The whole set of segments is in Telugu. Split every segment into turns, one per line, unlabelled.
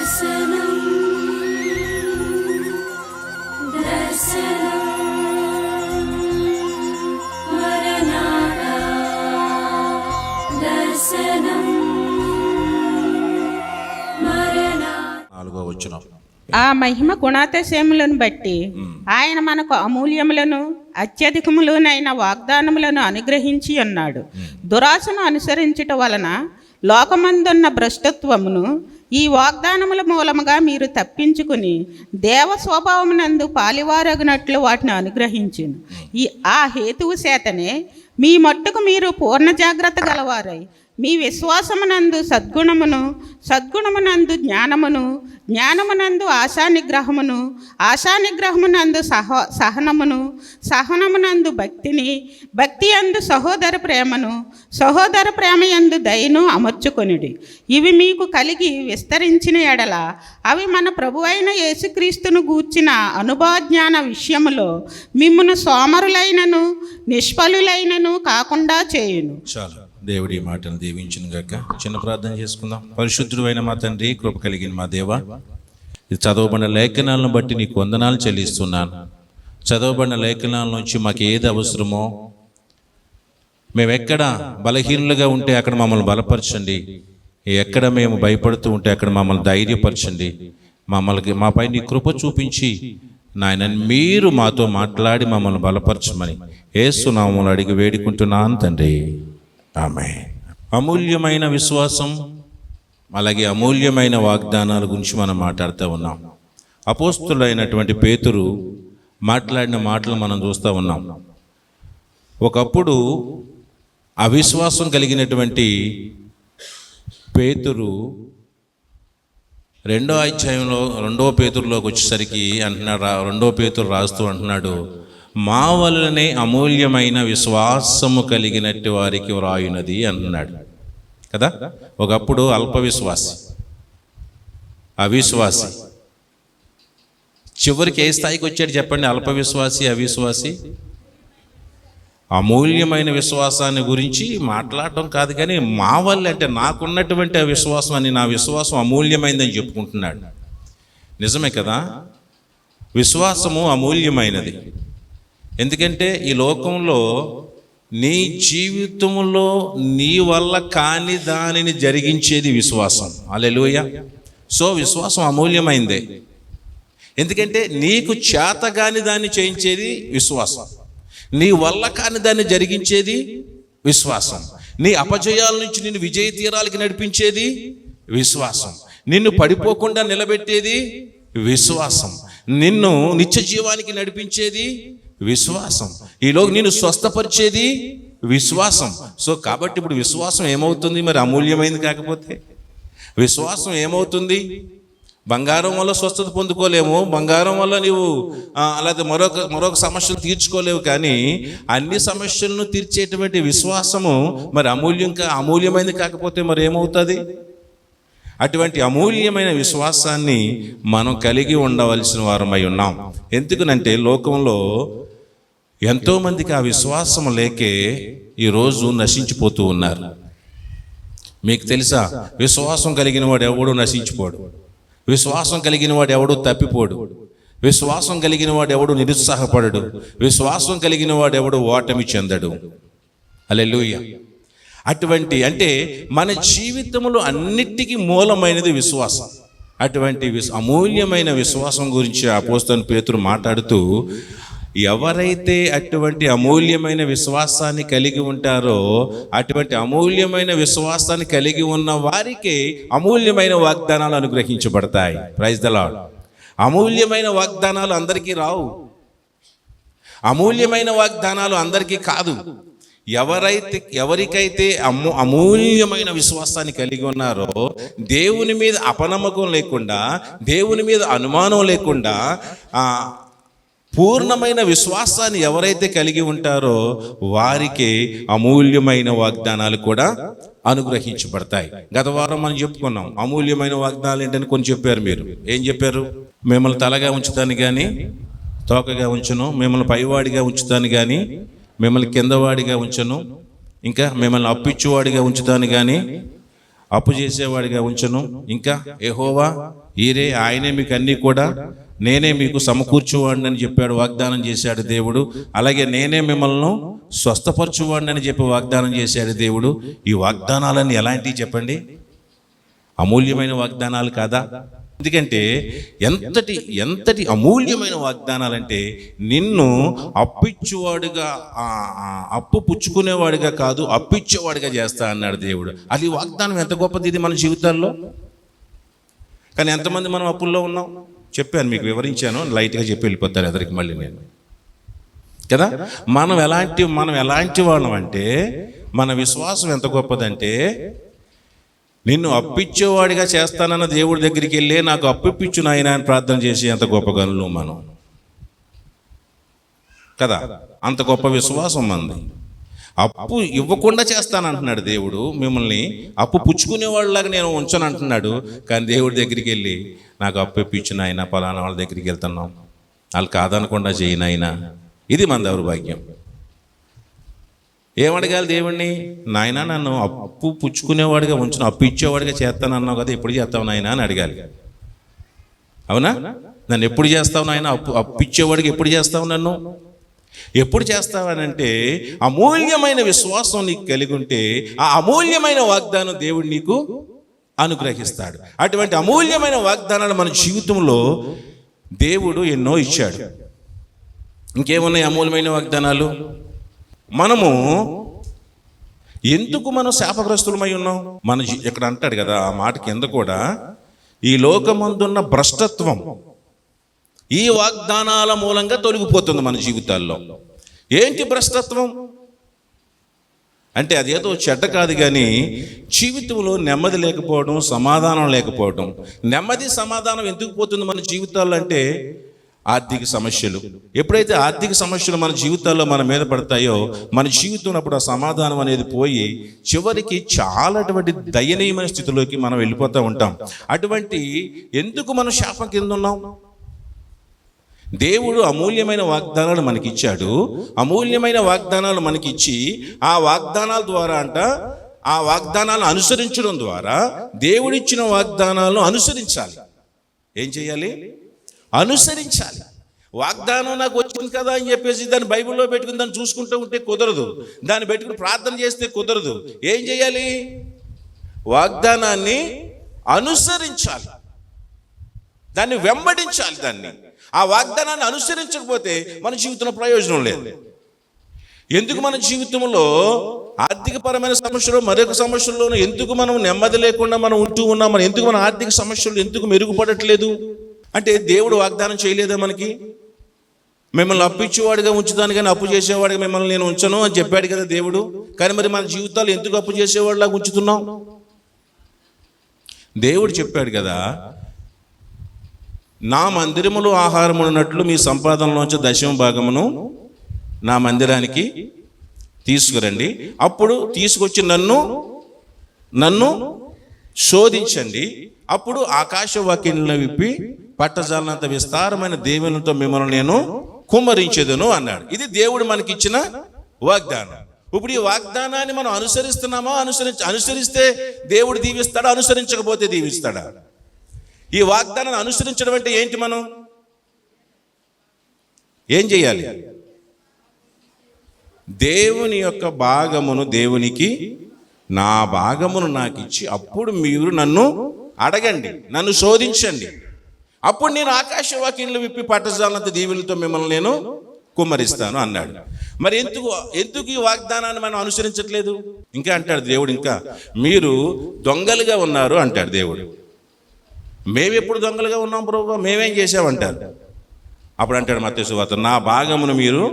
ఆ మహిమ గుణాతిశయములను బట్టి ఆయన మనకు అమూల్యములను అత్యధికములనైన వాగ్దానములను అనుగ్రహించి ఉన్నాడు. దురాశను అనుసరించుట వలన లోకమందున్న భ్రష్టత్వమును ఈ వాగ్దానముల మూలముగా మీరు తప్పించుకుని దేవ స్వభావమునందు పాలివారగినట్లు వాటిని అనుగ్రహించును. ఆ హేతువు చేతనే మీ మట్టుకు మీరు పూర్ణ జాగ్రత్త గలవారై మీ విశ్వాసమునందు సద్గుణమునందు జ్ఞానమునందు ఆశానిగ్రహమునందు సహనమునందు భక్తి యందు సహోదర ప్రేమయందు దయను అమర్చుకొనుడి. ఇవి మీకు కలిగి విస్తరించిన ఎడల అవి మన ప్రభువైన యేసుక్రీస్తును గూర్చిన అనుభవ జ్ఞాన విషయములో మిమ్మును సోమరులైనను నిష్ఫలులైనను కాకుండా చేయును.
దేవుడి మాటను దీవించును గాక. చిన్న ప్రార్థన చేసుకుందాం. పరిశుద్ధుడు అయిన మా తండ్రి, కృప కలిగిన మా దేవ, ఇది చదవబడిన లేఖనాలను బట్టి నీకు వందనాలు చెల్లిస్తున్నాను. చదవబడిన లేఖనాల నుంచి మాకు ఏది అవసరమో, మేము ఎక్కడ బలహీనులుగా ఉంటే అక్కడ మమ్మల్ని బలపరచండి, ఎక్కడ మేము భయపడుతూ ఉంటే అక్కడ మమ్మల్ని ధైర్యపరచండి. మాపై నీ కృప చూపించి నాయన మీరు మాతో మాట్లాడి మమ్మల్ని బలపరచమని యేసు నామములో అడిగి వేడుకుంటున్నాను తండ్రి. ఆమేన్. అమూల్యమైన విశ్వాసం, అలాగే అమూల్యమైన వాగ్దానాల గురించి మనం మాట్లాడుతూ ఉన్నాం. అపోస్తులైనటువంటి పేతురు మాట్లాడిన మాటలు మనం చూస్తూ ఉన్నాం. ఒకప్పుడు అవిశ్వాసం కలిగినటువంటి పేతురు 2వ అధ్యాయంలో 2వ పేతురులోకి వచ్చేసరికి అంటున్నాడు, 2వ పేతురు రాస్తూ అంటున్నాడు, మా వలనే అమూల్యమైన విశ్వాసము కలిగినట్టు వారికి వ్రాయునది అంటున్నాడు కదా. ఒకప్పుడు అల్ప విశ్వాసి, అవిశ్వాసి, చివరికి ఏ స్థాయికి వచ్చాడు చెప్పండి? అల్ప విశ్వాసి, అవిశ్వాసి. అమూల్యమైన విశ్వాసాన్ని గురించి మాట్లాడటం కాదు, కానీ మా వల్ల అంటే నాకున్నటువంటి ఆ విశ్వాసం అని, నా విశ్వాసం అమూల్యమైనదని చెప్పుకుంటున్నాడు. నిజమే కదా, విశ్వాసము అమూల్యమైనది. ఎందుకంటే ఈ లోకంలో నీ జీవితంలో నీ వల్ల కాని దానిని జరిగించేది విశ్వాసం. హల్లెలూయా. సో విశ్వాసం అమూల్యమైందే. ఎందుకంటే నీకు చేతగాని దాన్ని చేయించేది విశ్వాసం, నీ వల్ల కాని దాన్ని జరిగించేది విశ్వాసం, నీ అపజయాల నుంచి నిన్ను విజయ తీరాలకి నడిపించేది విశ్వాసం, నిన్ను పడిపోకుండా నిలబెట్టేది విశ్వాసం, నిన్ను నిత్య జీవానికి నడిపించేది విశ్వాసం, ఈలోకి నేను స్వస్థపరిచేది విశ్వాసం. సో కాబట్టి ఇప్పుడు విశ్వాసం ఏమవుతుంది మరి? అమూల్యమైంది కాకపోతే విశ్వాసం ఏమవుతుంది? బంగారం వల్ల స్వస్థత పొందుకోలేము, బంగారం వల్ల నీవు అలాగే మరొక సమస్యలు తీర్చుకోలేవు, కానీ అన్ని సమస్యలను తీర్చేటువంటి విశ్వాసము మరి అమూల్యమైంది కాకపోతే మరి ఏమవుతుంది? అటువంటి అమూల్యమైన విశ్వాసాన్ని మనం కలిగి ఉండవలసిన వారమై ఉన్నాం. ఎందుకనంటే లోకంలో ఎంతోమందికి ఆ విశ్వాసం లేకే ఈరోజు నశించిపోతూ ఉన్నారు. మీకు తెలుసా, విశ్వాసం కలిగిన వాడు ఎవడు నశించిపోడు, విశ్వాసం కలిగిన వాడు ఎవడు తప్పిపోడు, విశ్వాసం కలిగిన వాడు ఎవడు నిరుత్సాహపడడు, విశ్వాసం కలిగిన వాడు ఎవడు ఓటమి చెందడు. హల్లెలూయా. అటువంటి అంటే మన జీవితంలో అన్నిటికీ మూలమైనది విశ్వాసం. అటువంటి అమూల్యమైన విశ్వాసం గురించి అపోస్తలుడైన పేతురు మాట్లాడుతూ, ఎవరైతే అటువంటి అమూల్యమైన విశ్వాసాన్ని కలిగి ఉంటారో అటువంటి అమూల్యమైన విశ్వాసాన్ని కలిగి ఉన్న వారికి అమూల్యమైన వాగ్దానాలు అనుగ్రహించబడతాయి. Praise the lord. అమూల్యమైన వాగ్దానాలు అందరికీ రావు, అమూల్యమైన వాగ్దానాలు అందరికీ కాదు. ఎవరికైతే అమూల్యమైన విశ్వాసాన్ని కలిగి ఉన్నారో, దేవుని మీద అపనమ్మకం లేకుండా, దేవుని మీద అనుమానం లేకుండా పూర్ణమైన విశ్వాసాన్ని ఎవరైతే కలిగి ఉంటారో వారికి అమూల్యమైన వాగ్దానాలు కూడా అనుగ్రహించబడతాయి. గత వారం మనం చెప్పుకున్నాం అమూల్యమైన వాగ్దానాలు ఏంటని కొన్ని చెప్పారు. మీరు ఏం చెప్పారు? మిమ్మల్ని తలగా ఉంచుతాను కానీ తోకగా ఉంచను, మిమ్మల్ని పైవాడిగా ఉంచుతాను కానీ మిమ్మల్ని కిందవాడిగా ఉంచను, ఇంకా మిమ్మల్ని అప్పిచ్చువాడిగా ఉంచుతాను కానీ అప్పు చేసేవాడిగా ఉంచను. ఇంకా యెహోవా ఈరే, ఆయనే మీకు అన్నీ కూడా, నేనే మీకు సమకూర్చువాడిని అని చెప్పాడు, వాగ్దానం చేశాడు దేవుడు. అలాగే నేనే మిమ్మల్ని స్వస్థపరచువాడిని అని చెప్పి వాగ్దానం చేశాడు దేవుడు. ఈ వాగ్దానాలన్నీ ఎలాంటివి చెప్పండి? అమూల్యమైన వాగ్దానాలు కాదా? ఎందుకంటే ఎంతటి అమూల్యమైన వాగ్దానాలంటే, నిన్ను అప్పిచ్చువాడుగా, అప్పు పుచ్చుకునేవాడిగా కాదు, అప్పిచ్చేవాడిగా చేస్తా అన్నాడు దేవుడు. అది వాగ్దానం ఎంత గొప్పది ఇది మన జీవితాల్లో. కానీ ఎంతమంది మనం అప్పుల్లో ఉన్నాం? చెప్పాను, మీకు వివరించాను, లైట్గా చెప్పి వెళ్ళిపోతారు ఎదరికి మళ్ళీ నేను కదా. మనం ఎలాంటి వాళ్ళం అంటే, మన విశ్వాసం ఎంత గొప్పదంటే, నిన్ను అప్పిచ్చేవాడిగా చేస్తానన్న దేవుడి దగ్గరికి వెళ్ళి నాకు అప్పిప్పించు నాయనా అని ప్రార్థన చేసి ఎంత గొప్ప గనులు మనం కదా. అంత గొప్ప విశ్వాసం మంది. అప్పు ఇవ్వకుండా చేస్తానంటున్నాడు దేవుడు, మిమ్మల్ని అప్పు పుచ్చుకునేవాళ్ళలాగా నేను ఉంచను అంటున్నాడు. కానీ దేవుడి దగ్గరికి వెళ్ళి నాకు అప్పిప్పించు నాయనా, పలానా వాళ్ళ దగ్గరికి వెళ్తున్నాం, వాళ్ళు కాదనకుండా చేయనైనా. ఇది మన దౌర్భాగ్యం. ఏమడగాలి దేవుణ్ణి? నాయనా నన్ను అప్పు పుచ్చుకునేవాడిగా ఉంచును, అప్పు ఇచ్చేవాడిగా చేస్తానన్నావు కదా, ఎప్పుడు చేస్తావు నాయనా అని అడగాలి. అవునా? నన్ను ఎప్పుడు చేస్తావు నాయన? అప్పు ఇచ్చేవాడికి ఎప్పుడు చేస్తావు? నన్ను ఎప్పుడు చేస్తావనంటే, అమూల్యమైన విశ్వాసం నీకు కలిగి ఉంటే ఆ అమూల్యమైన వాగ్దానం దేవుడు నీకు అనుగ్రహిస్తాడు. అటువంటి అమూల్యమైన వాగ్దానాలు మన జీవితంలో దేవుడు ఎన్నో ఇచ్చాడు. ఇంకేమున్నాయి అమూల్యమైన వాగ్దానాలు? మనము ఎందుకు మనం శాపగ్రస్తులమై ఉన్నాం? ఇక్కడ అంటాడు కదా ఆ మాట కింద కూడా, ఈ లోకమందున్న భ్రష్టత్వం ఈ వాగ్దానాల మూలంగా తొలగిపోతుంది మన జీవితాల్లో. ఏంటి భ్రష్టత్వం అంటే? అదేదో చెడ్డ కాదు, కానీ జీవితంలో నెమ్మది లేకపోవడం, సమాధానం లేకపోవడం. నెమ్మది సమాధానం ఎందుకు పోతుంది మన జీవితాల్లో అంటే, ఆర్థిక సమస్యలు. ఎప్పుడైతే ఆర్థిక సమస్యలు మన జీవితాల్లో మన మీద పడతాయో, మన జీవితంలో అప్పుడు ఆ సమాధానం అనేది పోయి చివరికి చాలా దయనీయమైన స్థితిలోకి మనం వెళ్ళిపోతూ ఉంటాం. అటువంటి ఎందుకు మనం శాపం కింద ఉన్నాం? దేవుడు అమూల్యమైన వాగ్దానాలు మనకిచ్చాడు. అమూల్యమైన వాగ్దానాలు మనకిచ్చి ఆ వాగ్దానాల ద్వారా ఆ వాగ్దానాలను అనుసరించడం ద్వారా, దేవుడిచ్చిన వాగ్దానాలను అనుసరించాలి. ఏం చేయాలి? అనుసరించాలి. వాగ్దానం నాకు వచ్చింది కదా అని చెప్పేసి దాన్ని బైబిల్లో పెట్టుకుని దాన్ని చూసుకుంటూ ఉంటే కుదరదు. దాన్ని పెట్టుకుని ప్రార్థన చేస్తే కుదరదు. ఏం చేయాలి? వాగ్దానాన్ని అనుసరించాలి, దాన్ని వెంబడించాలి. ఆ వాగ్దానాన్ని అనుసరించకపోతే మన జీవితంలో ప్రయోజనం లేదు. ఎందుకు మన జీవితంలో ఆర్థికపరమైన సమస్యలు, మరొక సమస్యల్లోనూ ఎందుకు మనం నెమ్మది లేకుండా మనం ఉంటూ ఉన్నాం? మనం ఎందుకు మన ఆర్థిక సమస్యలు ఎందుకు మెరుగుపడట్లేదు అంటే, దేవుడు వాగ్దానం చేయలేదా మనకి? మిమ్మల్ని అప్పిచ్చేవాడిగా ఉంచుతాను కానీ అప్పు చేసేవాడిగా మిమ్మల్ని నేను ఉంచను అని చెప్పాడు కదా దేవుడు. కానీ మరి మన జీవితాలు ఎందుకు అప్పు చేసేవాడిలాగా ఉంచుతున్నాం? దేవుడు చెప్పాడు కదా, నా మందిరములో ఆహారం ఉన్నట్లు మీ సంపాదనలోంచి 10% నా మందిరానికి తీసుకురండి. అప్పుడు తీసుకొచ్చి నన్ను శోధించండి. అప్పుడు ఆకాశవాక్యాలను విప్పి పట్టజాలనంత విస్తారమైన దీవెనలతో మిమ్మల్ని నేను కుమ్మరించెదను అన్నాడు. ఇది దేవుడు మనకిచ్చిన వాగ్దానం. ఇప్పుడు ఈ వాగ్దానాన్ని మనం అనుసరిస్తున్నామా? అనుసరిస్తే దేవుడు దీవిస్తాడా? అనుసరించకపోతే దీవిస్తాడా? ఈ వాగ్దానాన్ని అనుసరించడం అంటే ఏంటి? మనం ఏం చేయాలి? దేవుని యొక్క భాగమును దేవునికి, నా భాగమును నాకు ఇచ్చి, అప్పుడు మీరు నన్ను అడగండి, నన్ను శోధించండి, అప్పుడు నేను ఆకాశవాక్యంలో విప్పి పట్టజాలంత దీవులతో మిమ్మల్ని నేను కుమ్మరిస్తాను అన్నాడు. మరి ఎందుకు ఈ వాగ్దానాన్ని మనం అనుసరించట్లేదు? ఇంకా అంటాడు దేవుడు, ఇంకా మీరు దొంగలుగా ఉన్నారు అంటాడు దేవుడు. మేమెప్పుడు దొంగలుగా ఉన్నాం ప్రభువా? మేమేం చేసామంటారు. అప్పుడు అంటాడు మత్తయి సువార్త, నా భాగమును మీరు,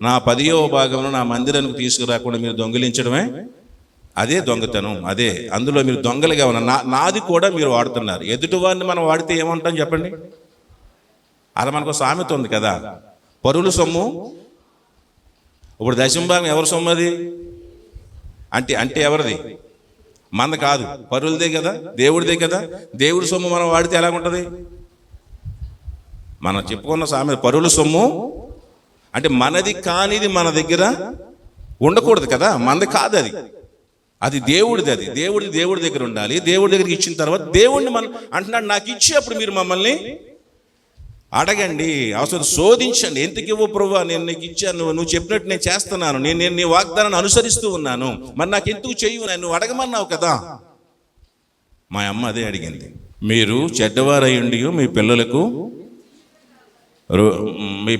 నా 10వ భాగమును నా మందిరానికి తీసుకురాకుండా మీరు దొంగిలించడమే అదే దొంగతనం. అదే అందులో మీరు దొంగలుగా ఉన్నారు. నాది కూడా మీరు వాడుతున్నారు. ఎదుటి వారిని మనం వాడితే ఏమంటాం చెప్పండి? అలా మనకు సామెత ఉంది కదా, పరుల సొమ్ము. ఇప్పుడు 10% ఎవరి సొమ్ము అది? అంటే ఎవరిది? మంద కాదు, పరులదే కదా, దేవుడిదే కదా. దేవుడి సొమ్ము మనం వాడితే ఎలాగుంటుంది? మనం చెప్పుకున్న సామెత, పరుల సొమ్ము అంటే మనది కానిది మన దగ్గర ఉండకూడదు కదా, మనది కాదు అది. అది దేవుడిది. అది దేవుడి దగ్గర ఉండాలి. దేవుడి దగ్గరికి ఇచ్చిన తర్వాత దేవుడిని మనం అంటున్నాడు, నాకు ఇచ్చి అప్పుడు మీరు మమ్మల్ని అడగండి, అవసరం శోధించండి. ఎందుకు ఇవ్వ ప్రభువా, నేను నీకు ఇచ్చాను, నువ్వు చెప్పినట్టు నేను చేస్తున్నాను, నేను నీ వాగ్దానాన్ని అనుసరిస్తూ ఉన్నాను, మరి నాకు ఎందుకు చెయ్యు, నువ్వు అడగమన్నావు కదా. మా అమ్మ అదే అడిగింది. మీరు చెడ్డవారయ్యుండి మీ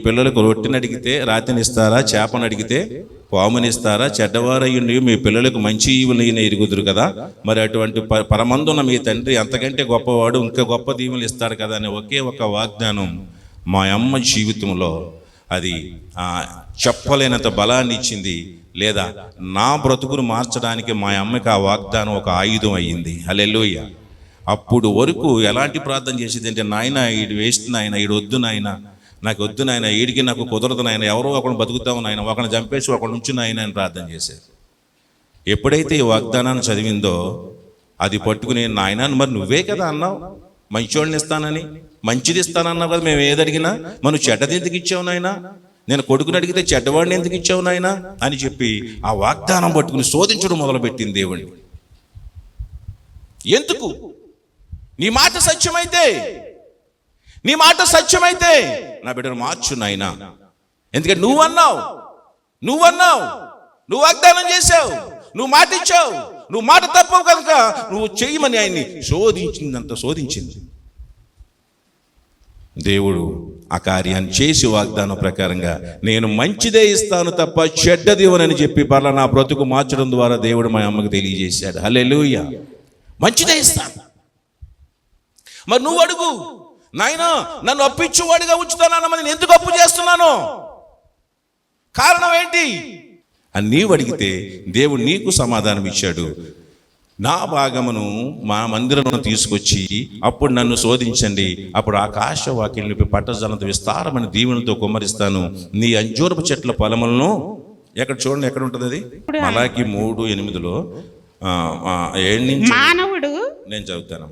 పిల్లలకు రొట్టెని అడిగితే రాతినిస్తారా, చేపను అడిగితే పామునిస్తారా? చెడ్డవారయ్యుండి మీ పిల్లలకు మంచి ఈవులైన ఎరుగుదురు కదా. మరి అటువంటి పరమందున్న మీ తండ్రి అంతకంటే గొప్పవాడు, ఇంకా గొప్ప దీవులు ఇస్తాడు కదా అనే ఒకే ఒక వాగ్దానం మా అమ్మ జీవితంలో అది చెప్పలేనంత బలాన్ని ఇచ్చింది. లేదా నా బ్రతుకును మార్చడానికి మా అమ్మకి ఆ వాగ్దానం ఒక ఆయుధం అయ్యింది. హల్లెలూయా. అప్పుడు వరకు ఎలాంటి ప్రార్థన చేసేది అంటే, నాయన ఈడు వేస్ట్ నాయన, ఈడు వద్దు నాయన, నాకు వద్దు నాయన, ఈడికి నాకు కుదరదు నాయన, ఎవరో ఒకడు బతుకుతావు నాయన, ఒకరిని చంపేసి ఒకడు ఉంచు నాయన అని ప్రార్థన చేసేది. ఎప్పుడైతే ఈ వాగ్దానాన్ని చదివిందో అది పట్టుకుని, నాయన మరి నువ్వే కదా అన్నావు మంచోడిని ఇస్తానని, మంచిది ఇస్తానన్నావు కదా, మేము ఏది అడిగినా మనం చెడ్డది ఎందుకు ఇచ్చావు నాయన, నేను కొడుకుని అడిగితే చెడ్డవాడిని ఎందుకు ఇచ్చావు నాయన అని చెప్పి ఆ వాగ్దానం పట్టుకుని శోధించడం మొదలుపెట్టింది దేవుడిని. ఎందుకు? నీ మాట సత్యమైతే నా బిడ్డను మార్చు నాయనా. ఎందుకంటే నువ్వు అన్నావు, నువ్వు వాగ్దానం చేశావు, నువ్వు మాట ఇచ్చావు, నువ్వు మాట తప్పవు కనుక నువ్వు చెయ్యమని ఆయన్ని శోధించింది. దేవుడు ఆ కార్యాన్ని చేసి వాగ్దానం ప్రకారంగా నేను మంచిదే ఇస్తాను తప్ప చెడ్డది ఇవ్వనని చెప్పి పర్లా నా బ్రతుకు మార్చడం ద్వారా దేవుడు మా అమ్మకు తెలియజేశాడు. హల్లెలూయా. మంచిదే ఇస్తాను. మరి నువ్వు అడుగు, నాయనా నన్ను అప్పిచ్చువాడిగా ఉంచుతానమ్మని నేను ఎందుకు అప్పు చేస్తున్నాను, కారణం ఏంటి అని నీవు అడిగితే దేవుడు నీకు సమాధానం ఇచ్చాడు. నా భాగమును మా మందిరమును తీసుకొచ్చి అప్పుడు నన్ను శోధించండి, అప్పుడు ఆకాశ వాకిలిని పట్టజనంత విస్తారమైన దీవెనలతో కుమ్మరిస్తాను. నీ అంజూరపు చెట్ల ఫలములను ఎక్కడ చూడండి, ఎక్కడ ఉంటుంది అది? మలాకి 3:8
మానవుడు,
నేను చదువుతాను.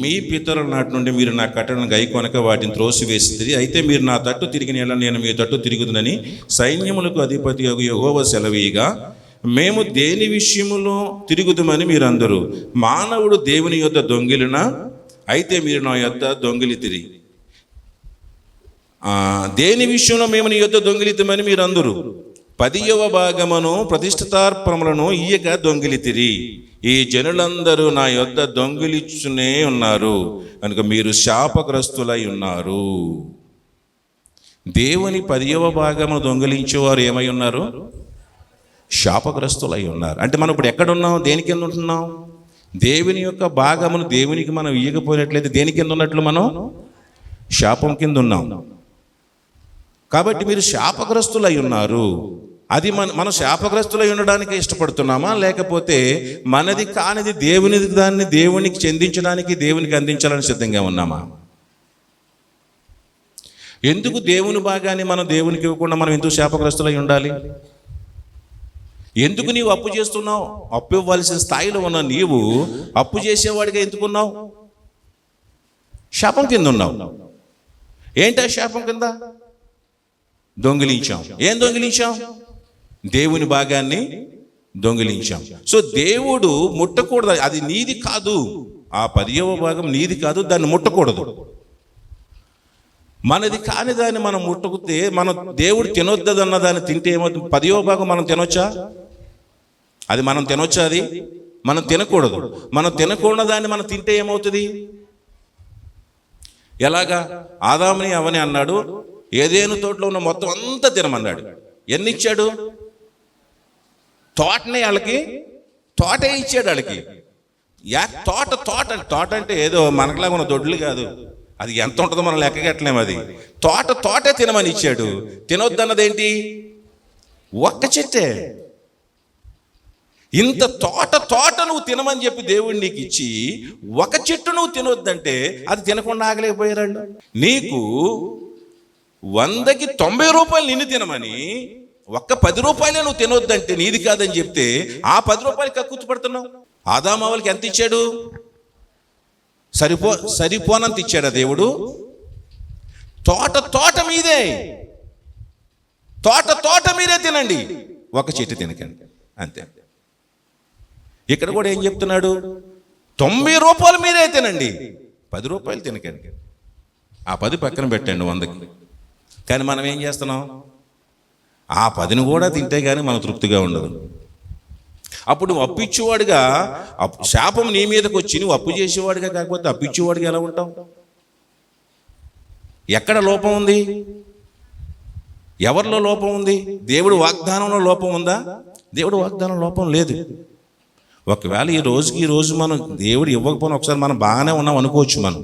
మీ పితరుల నాటి నుండి మీరు నా కట్టడను గైకొనక వాటిని త్రోసివేసిరి, అయితే మీరు నా తట్టు తిరిగిన యెడల నేను మీ తట్టు తిరుగుదునని సైన్యములకు అధిపతి యెహోవా సెలవీయగా, మేము దేని విషయములో తిరుగుదుమని మీరందరూ. మానవుడు దేవుని యొద్ద దొంగిలినా, అయితే మీరు నా యొద్ద దొంగిలితిరి. దేని విషయంలో మేము నీ యొద్ద దొంగిలితమని మీరందరూ 10వ భాగమును ప్రతిష్ఠితార్పణములను ఇయ్యక దొంగిలితిరి. ఈ జనులందరూ నా యొద్ద దొంగిలిచునే ఉన్నారు కనుక మీరు శాపగ్రస్తులై ఉన్నారు. దేవుని 10వ భాగమును దొంగిలించేవారు ఏమై ఉన్నారు? శాపగ్రస్తులై ఉన్నారు. అంటే మనం ఇప్పుడు ఎక్కడున్నాం? దేని కింద ఉంటున్నాం? దేవుని యొక్క భాగమును దేవునికి మనం ఇయ్యకపోయినట్లయితే దేని కింద ఉన్నట్లు? మనం శాపం కింద ఉన్నాం. కాబట్టి మీరు శాపగ్రస్తులై ఉన్నారు. అది మనం శాపగ్రస్తులై ఉండడానికి ఇష్టపడుతున్నామా, లేకపోతే మనది కానిది దేవునిది దాన్ని దేవునికి చెందించడానికి, దేవునికి అందించాలని సిద్ధంగా ఉన్నామా? ఎందుకు దేవుని భాగాన్ని మనం దేవునికి ఇవ్వకుండా మనం ఎందుకు శాపగ్రస్తులై ఉండాలి? ఎందుకు నీవు అప్పు చేస్తున్నావు? అప్పు ఇవ్వాల్సిన స్థాయిలో ఉన్న నీవు అప్పు చేసేవాడిగా ఎందుకున్నావు? శాపం కింద ఉన్నావు. ఏంటా శాపం కింద? దొంగిలించాం. ఏం దొంగిలించాం? దేవుని భాగాన్ని దొంగిలించాం. సో దేవుడు ముట్టకూడదు, అది నీది కాదు. ఆ 10వ భాగం నీది కాదు, దాన్ని ముట్టకూడదు. మనది కాని దాన్ని మనం ముట్టుకుతే, మనం దేవుడు తినొద్దన్న దాన్ని తింటే ఏమవుతుంది? 10వ భాగం మనం తినొచ్చా? అది మనం తినొచ్చా? అది మనం తినకూడదు. మనం తినకూడదు దాన్ని మనం తింటే ఏమవుతుంది? ఎలాగా? ఆదాముని అవని అన్నాడు, ఏదేను తోటలో ఉన్న మొత్తం అంతా తినమన్నాడు. ఎన్ని ఇచ్చాడు? తోటనే వాళ్ళకి, తోటే ఇచ్చాడు వాళ్ళకి. తోట అంటే ఏదో మనకులాగా ఉన్న దొడ్లు కాదు, అది ఎంత ఉంటుందో మనం లెక్కగట్టలేము. అది తోటే తినమని ఇచ్చాడు. తినొద్దన్నదేంటి? ఒక్క చెట్టే. ఇంత తోట నువ్వు తినమని చెప్పి దేవుడు నీకు ఇచ్చి ఒక చెట్టు నువ్వు తినొద్దంటే అది తినకుండా ఆగలేకపోయారండి. నీకు 100కి 90 రూపాయలు నిన్ను తినమని ఒక్క 10 రూపాయలే నువ్వు తినొద్దంటే నీది కాదని చెప్తే ఆ 10 రూపాయలు కక్కుర్తి పడుతున్నావు. ఆదామావులకి ఎంత ఇచ్చాడు? సరిపోనంత ఇచ్చాడా దేవుడు? తోట మీదే, తోట మీరే తినండి, ఒక చెట్టు తినకండి, అంతే. ఇక్కడ కూడా ఏం చెప్తున్నాడు? 90 రూపాయలు మీరే తినండి, 10 రూపాయలు తినకండి, ఆ 10 పక్కన పెట్టండి 100కి. కానీ మనం ఏం చేస్తున్నాం? ఆ 10ని కూడా తింటే కానీ మనకు తృప్తిగా ఉండదు. అప్పుడు నువ్వు అప్పు ఇచ్చేవాడుగా, శాపం నీ మీదకి వచ్చి నువ్వు అప్పు చేసేవాడుగా కాకపోతే అప్పు ఇచ్చేవాడుగా ఎలా ఉంటావు? ఎక్కడ లోపం ఉంది? ఎవరిలో లోపం ఉంది? దేవుడు వాగ్దానంలో లోపం ఉందా? దేవుడు వాగ్దానం లోపం లేదు. ఒకవేళ ఈ రోజు మనం దేవుడు ఇవ్వకపోయినా ఒకసారి మనం బాగానే ఉన్నాం అనుకోవచ్చు. మనం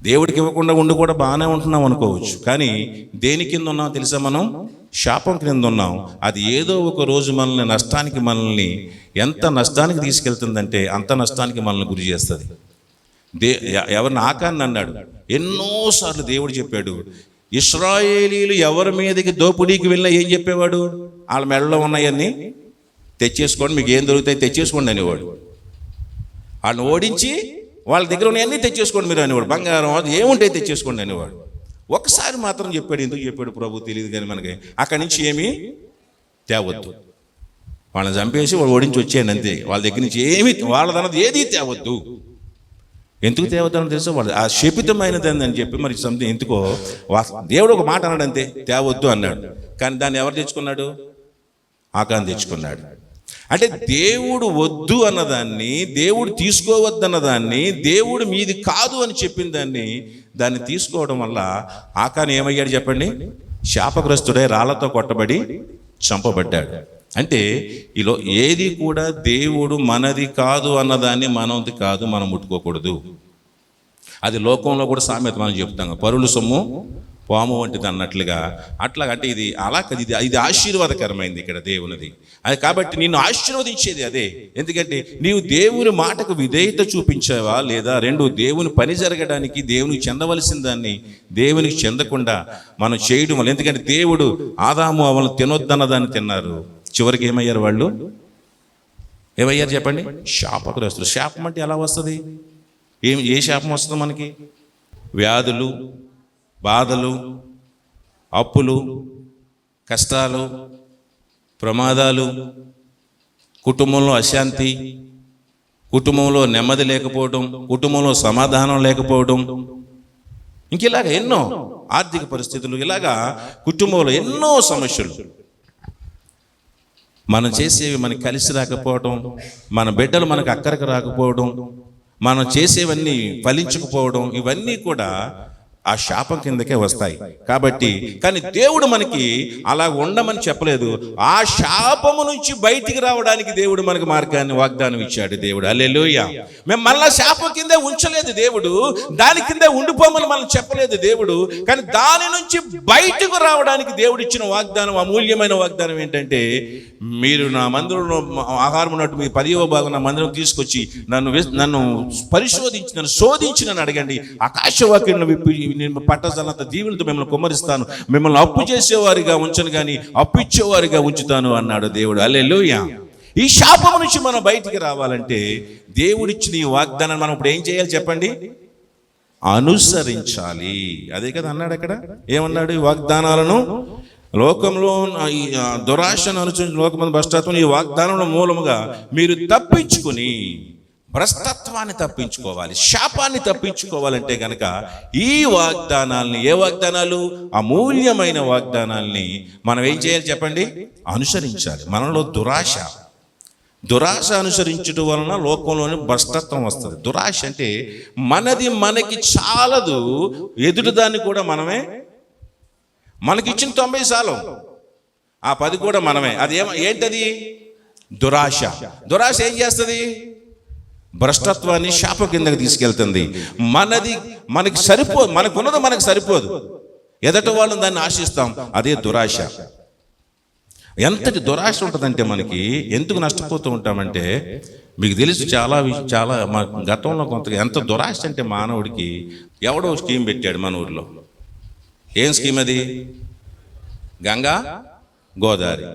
దేవుడికి ఇవ్వకుండా ఉండి కూడా బాగానే ఉంటున్నాం అనుకోవచ్చు. కానీ దేని కింద ఉన్నాం తెలుసా? మనం శాపం కింద ఉన్నాం. అది ఏదో ఒక రోజు మనల్ని ఎంత నష్టానికి తీసుకెళ్తుందంటే అంత నష్టానికి మనల్ని గురి చేస్తుంది. ఎవరిని ఆకాన్ని అన్నాడు, ఎన్నోసార్లు దేవుడు చెప్పాడు, ఇశ్రాయేలీలు ఎవరి మీదకి దోపిడీకి వెళ్ళినా ఏం చెప్పేవాడు? వాళ్ళ మెడలో ఉన్నాయన్నీ తెచ్చేసుకోండి, మీకు ఏం దొరుకుతాయి తెచ్చేసుకోండి అనేవాడు. వాళ్ళని ఓడించి వాళ్ళ దగ్గర ఉన్నాయన్నీ తెచ్చేసుకోండి మీరు అనేవాడు. బంగారం ఏముంటాయి తెచ్చేసుకోండి అనేవాడు. ఒకసారి మాత్రం చెప్పాడు. ఎందుకు చెప్పాడు ప్రభు తెలియదు కానీ మనకి, అక్కడి నుంచి ఏమీ తేవద్దు, వాళ్ళని చంపేసి వాళ్ళు ఓడించి వచ్చేయండి అంతే. వాళ్ళ దగ్గర నుంచి ఏమి వాళ్ళదన్నది ఏది తేవద్దు. ఎందుకు తేవద్దని తెలుసా? వాళ్ళు ఆ శపితమైనది అని చెప్పి మరి సంథింగ్ ఎందుకో దేవుడు ఒక మాట అన్నాడు అంతే, తేవద్దు అన్నాడు. కానీ దాన్ని ఎవరు తెచ్చుకున్నాడు? ఆకాన్ తెచ్చుకున్నాడు. అంటే దేవుడు వద్దు అన్నదాన్ని, దేవుడు తీసుకోవద్దన్నదాన్ని, దేవుడు మీది కాదు అని చెప్పిన దాన్ని తీసుకోవడం వల్ల ఆకాన్ ఏమయ్యాడు చెప్పండి? శాపగ్రస్తుడై రాళ్లతో కొట్టబడి చంపబడ్డాడు. అంటే ఇలా ఏది కూడా దేవుడు మనది కాదు అన్నదాన్ని మనది కాదు, మనం ముట్టుకోకూడదు. అది లోకంలో కూడా సామెత మనం చెప్తాం, పరుల సొమ్ము పాము వంటిది అన్నట్లుగా. అంటే ఇది అలా కాదు, ఇది ఆశీర్వాదకరమైంది ఇక్కడ దేవునిది. అది కాబట్టి నిన్ను ఆశీర్వదించేది అదే. ఎందుకంటే నీవు దేవుని మాటకు విధేయత చూపించావా లేదా? రెండు, దేవుని పని జరగడానికి దేవునికి చెందవలసిన దాన్ని దేవునికి చెందకుండా మనం చేయడం వల్ల. ఎందుకంటే దేవుడు ఆదాము అవలను తినొద్దన్న దాన్ని తిన్నారు, చివరికి ఏమయ్యారు వాళ్ళు? ఏమయ్యారు చెప్పండి? శాపగ్రస్తులు. శాపం అంటే ఎలా వస్తుంది? ఏ శాపం వస్తుంది మనకి? వ్యాధులు, బాధలు, అప్పులు, కష్టాలు, ప్రమాదాలు, కుటుంబంలో అశాంతి, కుటుంబంలో నెమ్మది లేకపోవడం, కుటుంబంలో సమాధానం లేకపోవడం, ఇంకిలాగా ఎన్నో ఆర్థిక పరిస్థితులు, ఇలాగా కుటుంబంలో ఎన్నో సమస్యలు. మనం చేసేవి మనకి కలిసి రాకపోవడం, మన బిడ్డలు మనకు అక్కరకు రాకపోవడం, మనం చేసేవన్నీ ఫలించకపోవడం, ఇవన్నీ కూడా ఆ శాపం కిందకే వస్తాయి. కాబట్టి కానీ దేవుడు మనకి అలా ఉండమని చెప్పలేదు. ఆ శాపము నుంచి బయటికి రావడానికి దేవుడు మనకు మార్గాన్ని వాగ్దానం ఇచ్చాడు దేవుడు. హల్లెలూయా. మేము మళ్ళా శాపం కిందే ఉంచలేదు దేవుడు, దాని కిందే ఉండిపోమని మనం చెప్పలేదు దేవుడు. కానీ దాని నుంచి బయటకు రావడానికి దేవుడు ఇచ్చిన వాగ్దానం, అమూల్యమైన వాగ్దానం ఏంటంటే, మీరు నా మందిరంలో ఆహారం ఉన్నట్టు మీ 10వ భాగం నా మందిరం తీసుకొచ్చి నన్ను పరిశోధించి నన్ను శోధించి నన్ను అడగండి, ఆకాశవాక్యం పట్టజనంత దీవులతో మిమ్మల్ని కుమ్మరిస్తాను, మిమ్మల్ని అప్పు చేసేవారిగా ఉంచను కానీ అప్పు ఇచ్చేవారిగా ఉంచుతాను అన్నాడు దేవుడు. హల్లెలూయా. ఈ శాపం నుంచి మనం బయటికి రావాలంటే దేవుడిచ్చిన ఈ వాగ్దానాన్ని మనం ఇప్పుడు ఏం చేయాలి చెప్పండి? అనుసరించాలి. అదే కదా అన్నాడు అక్కడ. ఏమన్నాడు? ఈ వాగ్దానాలను లోకంలో ఈ దురాశను అనుసరించి లోకమందు భ్రష్టత్వం, ఈ వాగ్దానంలో మూలముగా మీరు తప్పించుకుని భ్రష్టత్వాన్ని తప్పించుకోవాలి, శాపాన్ని తప్పించుకోవాలంటే గనక ఈ వాగ్దానాల్ని, ఏ వాగ్దానాలు? అమూల్యమైన వాగ్దానాల్ని మనం ఏం చేయాలి చెప్పండి? అనుసరించాలి. మనలో దురాశ అనుసరించడం వలన లోకంలోని భ్రష్టత్వం వస్తుంది. దురాశ అంటే మనకి చాలదు, ఎదుటి దాన్ని కూడా మనమే, మనకిచ్చిన 90 చాలు, ఆ 10 కూడా మనమే. అది ఏంటది? దురాశ. దురాశ ఏం చేస్తుంది? భ్రష్టత్వాన్ని శాపం కిందకి తీసుకెళ్తుంది. మనకి సరిపోదు, మనకున్నది మనకు సరిపోదు, ఎదటి వాళ్ళని దాన్ని ఆశిస్తాం. అదే దురాశ. ఎంతటి దురాశ ఉంటుందంటే మనకి ఎందుకు నష్టపోతూ ఉంటామంటే, మీకు తెలుసు చాలా మా గతంలో ఎంత దురాశ అంటే మానవుడికి. ఎవడో స్కీమ్ పెట్టాడు మన ఊర్లో. ఏం స్కీమ్ అది? గంగా గోదావరి.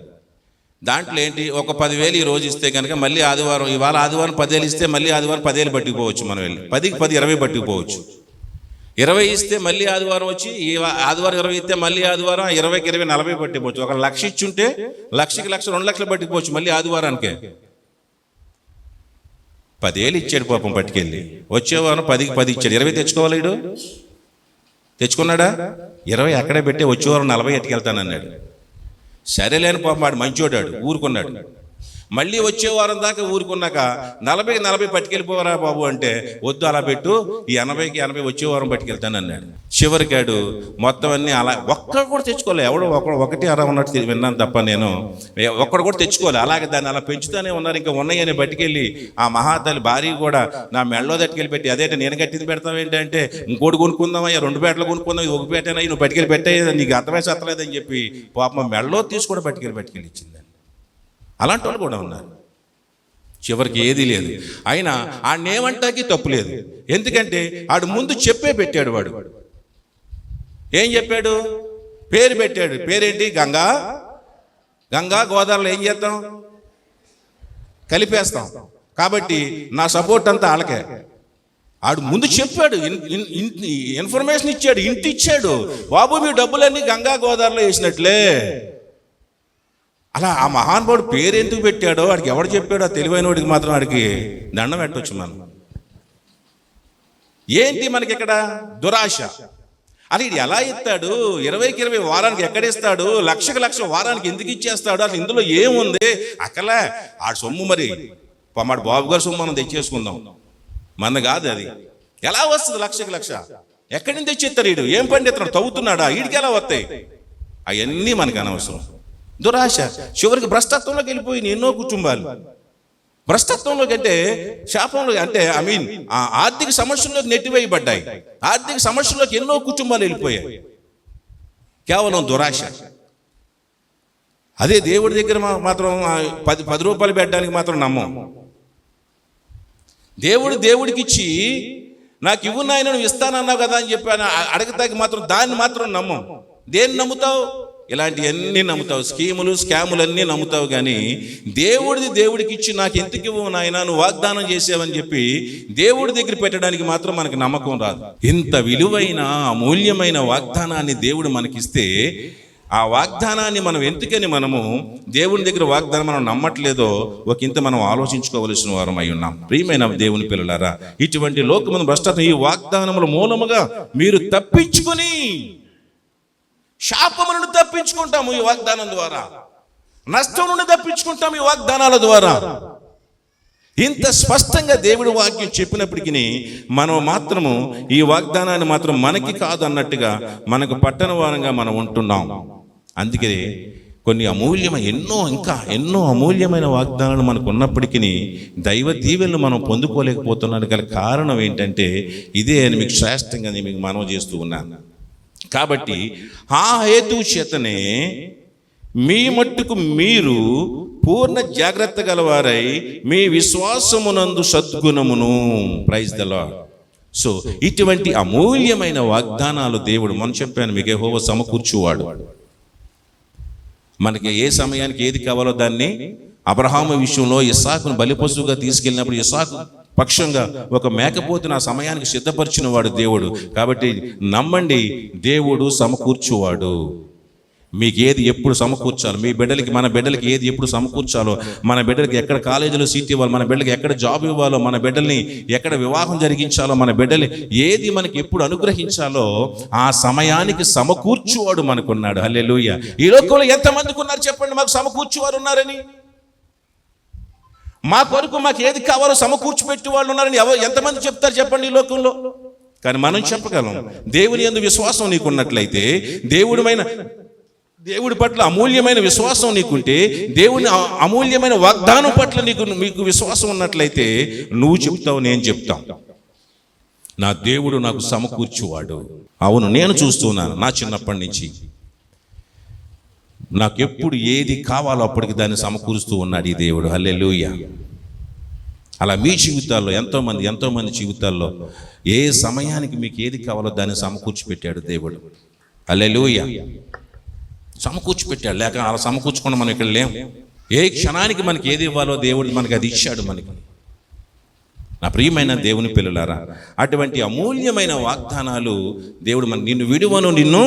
దాంట్లో ఏంటి? ఒక 10,000 ఈ రోజు ఇస్తే కనుక మళ్ళీ ఆదివారం, ఇవాళ ఆదివారం 10,000 ఇస్తే మళ్ళీ ఆదివారం 10,000 పట్టుకుపోవచ్చు. మనం వెళ్ళి 10కి 10 20 పట్టుకుపోవచ్చు. 20 ఇస్తే మళ్ళీ ఆదివారం వచ్చి, ఆదివారం 20 ఇస్తే మళ్ళీ ఆదివారం 20కి 20 40 పట్టుకుపోవచ్చు. ఒక 1,00,000 ఇచ్చుంటే 1,00,000కి 1,00,000 2 లక్షలు పట్టుకుపోవచ్చు మళ్ళీ ఆదివారానికే. 10,000 ఇచ్చాడు పాపం పట్టుకెళ్ళి. వచ్చేవారం 10కి 10 ఇచ్చాడు. 20 తెచ్చుకోవాలి. వీడు తెచ్చుకున్నాడా? 20 అక్కడే పెట్టి వచ్చేవారం 40 ఎట్టుకెళ్తానన్నాడు. సరేలేని పాపం వాడు మంచోడాడు, ఊరుకున్నాడు. మళ్ళీ వచ్చే వారం దాకా ఊరుకున్నాక 40కి 40 పట్టుకెళ్ళిపోవరా బాబు అంటే, వద్దు అలా పెట్టు, ఈ 80కి 80 వచ్చే వారం పట్టుకెళ్తాను అన్నాడు. చివరికాడు మొత్తం అన్నీ అలా ఒక్కడు కూడా తెచ్చుకోలే. ఎవడో ఒకటి అలా ఉన్నట్టు విన్నాను తప్ప నేను ఒక్కడు కూడా తెచ్చుకోలే. అలాగే దాన్ని అలా పెంచుతూనే ఉన్నారు. ఇంకా ఉన్నాయని పట్టుకెళ్ళి ఆ మహాతల్లి భార్య కూడా నా మెడలో తట్టుకెళ్ళి పెట్టి, అదేంటే నేను కట్టింది పెడతావు ఏంటంటే, ఇంకోటి కొనుక్కుందామయ్యా, 2 పేటలు కొనుక్కుందాం, ఇది 1 పేటైనా నువ్వు పట్టుకెళ్ళి పెట్టేది, నీకు అర్థమే సత్తలేదని చెప్పి పాపం మెడలో తీసి కూడా పట్టుకెళ్ళి ఇచ్చింది. అలాంటి వాళ్ళు కూడా ఉన్నారు. చివరికి ఏదీ లేదు. అయినా ఆడనేమంటాకి తప్పు లేదు. ఎందుకంటే ఆడు ముందు చెప్పే పెట్టాడు. వాడు ఏం చెప్పాడు? పేరు పెట్టాడు. పేరేంటి? గంగా. గోదావరిలో ఏం చేస్తాం? కలిపేస్తాం. కాబట్టి నా సపోర్ట్ అంతా వాళ్ళకే. ఆడు ముందు చెప్పాడు, ఇన్ఫర్మేషన్ ఇచ్చాడు, ఇంటి ఇచ్చాడు. బాబు మీ డబ్బులన్నీ గంగా గోదావరిలో వేసినట్లే. అలా ఆ మహానుభావుడు పేరు ఎందుకు పెట్టాడో వాడికి ఎవడు చెప్పాడో, తెలివైన వాడికి మాత్రం వాడికి దండం పెట్టవచ్చు మనం. ఏంటి మనకి ఇక్కడ దురాశ. అది ఇది ఎలా ఇస్తాడు? 20కి 20 వారానికి ఎక్కడిస్తాడు? 1,00,000 వారానికి ఎందుకు ఇచ్చేస్తాడు? అసలు ఇందులో ఏముంది? అక్కలే ఆడు సొమ్ము, మరి మాడు బాబు గారు సొమ్ము మనం తెచ్చేసుకుందాం, మన కాదు అది. ఎలా వస్తుంది 1,00,000? ఎక్కడి నుంచి తెచ్చిస్తారు? వీడు ఏం పండిస్తున్నాడు? తవ్వుతున్నాడా? వీడికి ఎలా వస్తాయి? అవన్నీ మనకు అనవసరం. దురాశ చివరికి భ్రష్టత్వంలోకి వెళ్ళిపోయిన ఎన్నో కుటుంబాలు. భ్రష్టత్వంలోకి అంటే శాపంలో అంటే ఆర్థిక సమస్యల్లోకి నెట్టివేయబడ్డాయి. ఆర్థిక సమస్యల్లోకి ఎన్నో కుటుంబాలు వెళ్ళిపోయాయి. కేవలం దురాశ. అదే దేవుడి దగ్గర మాత్రం 10 రూపాయలు పెట్టడానికి మాత్రం నమ్మం. దేవుడికి ఇచ్చి నాకు ఇవ్వు నాయన నువ్వు ఇస్తానన్నావు కదా అని చెప్పి అడగతాకి మాత్రం దాన్ని మాత్రం నమ్మం. దేన్ని నమ్ముతావు? ఇలాంటివన్నీ నమ్ముతావు. స్కాములు అన్నీ నమ్ముతావు. కానీ దేవుడికి ఇచ్చి నాకు ఎందుకు ఇవ్వు నాయన, నువ్వు వాగ్దానం చేసావని చెప్పి దేవుడి దగ్గర పెట్టడానికి మాత్రం మనకు నమ్మకం రాదు. ఇంత విలువైన అమూల్యమైన వాగ్దానాన్ని దేవుడు మనకిస్తే ఆ వాగ్దానాన్ని మనం ఎందుకని మనము దేవుని దగ్గర వాగ్దానం మనం నమ్మట్లేదో ఒకంత మనం ఆలోచించుకోవలసిన వారం అయి ఉన్నాం. ప్రియమైన దేవుని పిల్లలారా, ఇటువంటి లోకమును భ్రష్టత్వం ఈ వాగ్దానముల మూలముగా మీరు తప్పించుకొని శాపము నుండి తప్పించుకుంటాము ఈ వాగ్దానం ద్వారా, నష్టం నుండి తప్పించుకుంటాము ఈ వాగ్దానాల ద్వారా. ఇంత స్పష్టంగా దేవుడి వాక్యం చెప్పినప్పటికీ మనం మాత్రము ఈ వాగ్దానాన్ని మాత్రం మనకి కాదు అన్నట్టుగా మనకు పట్టణ వారంగా మనం ఉంటున్నాం. అందుకే కొన్ని ఎన్నో అమూల్యమైన వాగ్దానాలు మనకు ఉన్నప్పటికీ దైవ దీవెనలు మనం పొందుకోలేకపోతున్నాను గల కారణం ఏంటంటే ఇదే అని మీకు శ్రేష్టంగా మీకు మనవి చేస్తూ ఉన్నాను. కాబట్టి ఆ హేతు చేతనే మీ మట్టుకు మీరు పూర్ణ జాగ్రత్త గలవారై మీ విశ్వాసమునందు సద్గుణమును, ప్రైజ్ ది లార్డ్. సో ఇటువంటి అమూల్యమైన వాగ్దానాలు దేవుడు మనం చెప్పాను మీకు యెహోవా సమకూర్చువాడు. మనకి ఏ సమయానికి ఏది కావాలో దాన్ని అబ్రహాము విషయంలో ఇస్సాకును బలిపశువుగా తీసుకెళ్ళినప్పుడు ఇస్సాకు పక్షంగా ఒక మేకపోతును ఆ సమయానికి సిద్ధపరిచిన వాడు దేవుడు. కాబట్టి నమ్మండి, దేవుడు సమకూర్చువాడు. మీకు ఏది ఎప్పుడు సమకూర్చాలో, మీ బిడ్డలకి మన బిడ్డలకి ఏది ఎప్పుడు సమకూర్చాలో, మన బిడ్డలకి ఎక్కడ కాలేజీలో సీట్ ఇవ్వాలి, మన బిడ్డలకి ఎక్కడ జాబ్ ఇవ్వాలో, మన బిడ్డల్ని ఎక్కడ వివాహం జరిగించాలో, మన బిడ్డల్ని ఏది మనకి ఎప్పుడు అనుగ్రహించాలో ఆ సమయానికి సమకూర్చువాడు మనకున్నాడు. హల్లెలూయా. ఈ లోకంలో ఎంతమందికి ఉన్నారు చెప్పండి మాకు సమకూర్చువారు ఉన్నారని? మా కొరకు మాకు ఏది కావాలో సమకూర్చిపెట్టి వాళ్ళు ఉన్నారని ఎంతమంది చెప్తారు చెప్పండి ఈ లోకంలో? కానీ మనం చెప్పగలం. దేవుని యందు విశ్వాసం నీకున్నట్లయితే, దేవుడి పట్ల అమూల్యమైన విశ్వాసం నీకుంటే, దేవుని అమూల్యమైన వాగ్దానం పట్ల మీకు విశ్వాసం ఉన్నట్లయితే నువ్వు చెప్తావు, నేను చెప్తాం, నా దేవుడు నాకు సమకూర్చువాడు. అవును, నేను చూస్తున్నాను నా చిన్నప్పటి నుంచి నాకు ఎప్పుడు ఏది కావాలో అప్పటికి దాన్ని సమకూరుస్తూ ఉన్నాడు ఈ దేవుడు. హల్లెలూయా. అలా మీ జీవితాల్లో ఎంతోమంది జీవితాల్లో ఏ సమయానికి మీకు ఏది కావాలో దాన్ని సమకూర్చి పెట్టాడు దేవుడు. హల్లెలూయా. సమకూర్చి పెట్టాడు. లేక అలా సమకూర్చుకుండా మనం ఇక్కడ లేం. ఏ క్షణానికి మనకి ఏది ఇవ్వాలో దేవుడు మనకి అది ఇచ్చాడు మనకి. నా ప్రియమైన దేవుని పిల్లలారా, అటువంటి అమూల్యమైన వాగ్దానాలు దేవుడు నిన్ను విడువను, నిన్ను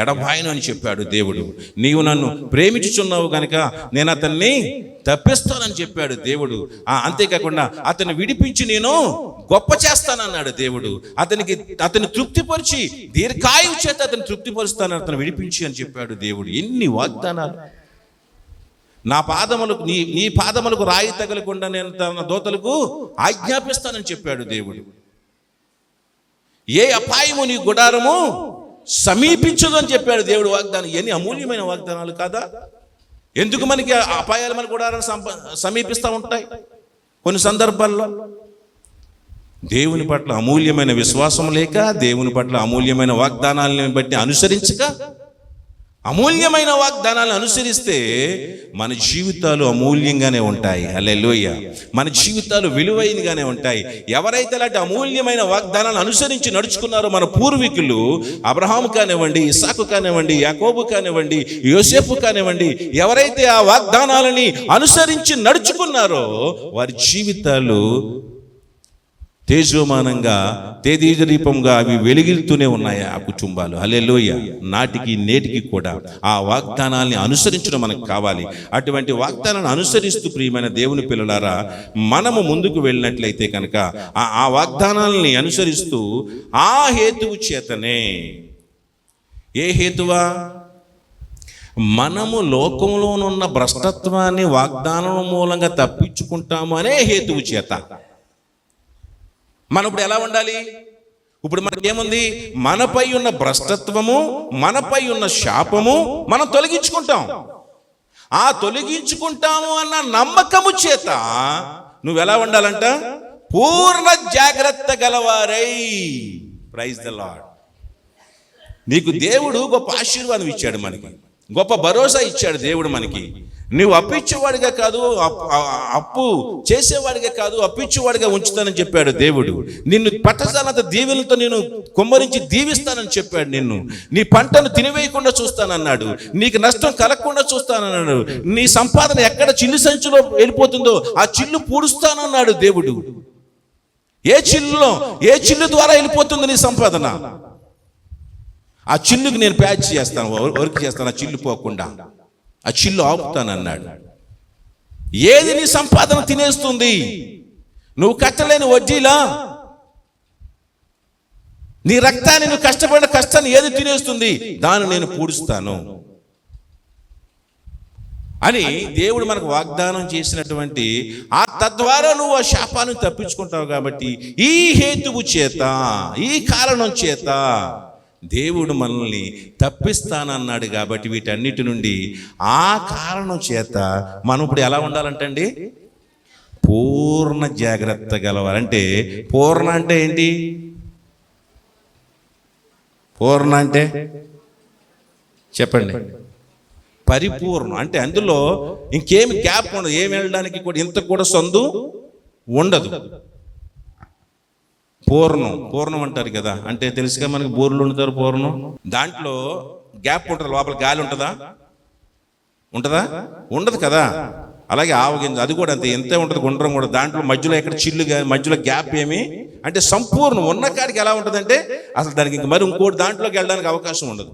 ఎడబాయను అని చెప్పాడు దేవుడు. నీవు నన్ను ప్రేమించుచున్నావు కనుక నేను అతన్ని తప్పిస్తానని చెప్పాడు దేవుడు. అంతేకాకుండా అతన్ని విడిపించి నేను గొప్ప చేస్తానన్నాడు దేవుడు. అతన్ని తృప్తిపరిచి దీర్ఘాయువు చేత అతన్ని తృప్తిపరుస్తానని అతను విడిపించి అని చెప్పాడు దేవుడు. ఎన్ని వాగ్దానాలు! నా పాదములకు నీ పాదములకు రాయి తగలకుండా నేను తన దూతలకు ఆజ్ఞాపిస్తానని చెప్పాడు దేవుడు. ఏ అపాయము నీ గుడారము సమీపించదు అని చెప్పాడు దేవుడు వాగ్దానం. ఎన్ని అమూల్యమైన వాగ్దానాలు కాదా? ఎందుకు మనకి అపాయాలు మన గుడారాన్ని సమీపిస్తూ ఉంటాయి? కొన్ని సందర్భాల్లో దేవుని పట్ల అమూల్యమైన విశ్వాసం లేక, దేవుని పట్ల అమూల్యమైన వాగ్దానాలను బట్టి అనుసరించక, అమూల్యమైన వాగ్దానాలను అనుసరిస్తే మన జీవితాలు అమూల్యంగానే ఉంటాయి. హల్లెలూయా! మన జీవితాలు విలువైనగానే ఉంటాయి. ఎవరైతే అలాంటి అమూల్యమైన వాగ్దానాలను అనుసరించి నడుచుకున్నారో మన పూర్వీకులు, అబ్రహాము కానివ్వండి, ఇస్సాకు కానివ్వండి, యాకోబు కానివ్వండి, యోసేపు కానివ్వండి, ఎవరైతే ఆ వాగ్దానాలని అనుసరించి నడుచుకున్నారో వారి జీవితాలు తేజోమానంగా, తేజోదీపంగా అవి వెలిగితూనే ఉన్నాయి ఆ కుటుంబాలు. హల్లెలూయా! నాటికి నేటికి కూడా ఆ వాగ్దానాల్ని అనుసరించడం మనకు కావాలి. అటువంటి వాగ్దానాన్ని అనుసరిస్తూ ప్రియమైన దేవుని పిల్లలారా, మనము ముందుకు వెళ్ళినట్లయితే కనుక ఆ వాగ్దానాలని అనుసరిస్తూ ఆ హేతువు చేతనే, ఏ హేతువా? మనము లోకంలోనున్న భ్రష్టత్వాన్ని వాగ్దానం మూలంగా తప్పించుకుంటాము అనే హేతువు చేత మనం ఇప్పుడు ఎలా ఉండాలి? ఇప్పుడు మనకేముంది? మనపై ఉన్న భ్రష్టత్వము, మనపై ఉన్న శాపము మనం తొలగించుకుంటాం. ఆ తొలగించుకుంటాము అన్న నమ్మకము చేత నువ్వెలా ఉండాలంట? పూర్ణ జాగ్రత్త గలవారై. Praise the Lord. నీకు దేవుడు గొప్ప ఆశీర్వాదం ఇచ్చాడు, మనకి గొప్ప భరోసా ఇచ్చాడు దేవుడు మనకి. నువ్వు అప్పిచ్చేవాడిగా కాదు, అప్పు చేసేవాడిగా కాదు, అప్పిచ్చేవాడిగా ఉంచుతానని చెప్పాడు దేవుడు. నిన్ను పట్టజాలంత దీవెనలతో నేను కుమ్మరించి దీవిస్తానని చెప్పాడు. నీ పంటను తినివేయకుండా చూస్తానన్నాడు. నీకు నష్టం కలగకుండా చూస్తానన్నాడు. నీ సంపాదన ఎక్కడ చిల్లు సంచిలో వెళ్ళిపోతుందో ఆ చిల్లు పూడుస్తానన్నాడు దేవుడు. ఏ చిల్లు ద్వారా వెళ్ళిపోతుంది నీ సంపాదన? ఆ చిల్లుకి నేను ప్యాచ్ చేస్తాను, వర్క్ చేస్తాను, ఆ చిల్లు పోకుండా ఆ చిల్లు ఆపుతానన్నాడు. ఏది నీ సంపాదన తినేస్తుంది? నువ్వు కట్టలేని వడ్డీలా? నీ రక్తాన్ని, నువ్వు కష్టపడిన కష్టాన్ని ఏది తినేస్తుంది? దాన్ని నేను పూడుస్తాను అని దేవుడు మనకు వాగ్దానం చేసినటువంటి తద్వారా నువ్వు ఆ శాపాన్ని తప్పించుకుంటావు. కాబట్టి ఈ హేతువు చేత, ఈ కారణం చేత దేవుడు మనల్ని తప్పిస్తానన్నాడు. కాబట్టి వీటన్నిటి నుండి ఆ కారణం చేత మనం ఇప్పుడు ఎలా ఉండాలంటండి? పూర్ణ జాగ్రత్త గలవారంటే, పూర్ణ అంటే ఏంటి? పూర్ణ అంటే చెప్పండి. పరిపూర్ణం అంటే అందులో ఇంకేమి గ్యాప్ ఉండదు, ఏమి వెళ్ళడానికి కూడా ఇంత కూడా సందు ఉండదు. పూర్ణం అంటారు కదా, అంటే తెలుసుగా మనకి బోర్లు ఉంటారు పూర్ణం. దాంట్లో గ్యాప్ ఉంటుంది, లోపల గాలి ఉంటుందా? ఉండదు కదా. అలాగే ఆవగింజ అది కూడా అంతే, ఎంతే ఉంటుంది, గుండ్రం కూడా. దాంట్లో మధ్యలో ఎక్కడ చిల్లు, మధ్యలో గ్యాప్ ఏమి అంటే సంపూర్ణం ఉన్న కాడికి ఎలా ఉంటుందంటే అసలు దానికి మరి ఇంకోటి దాంట్లోకి వెళ్ళడానికి అవకాశం ఉండదు.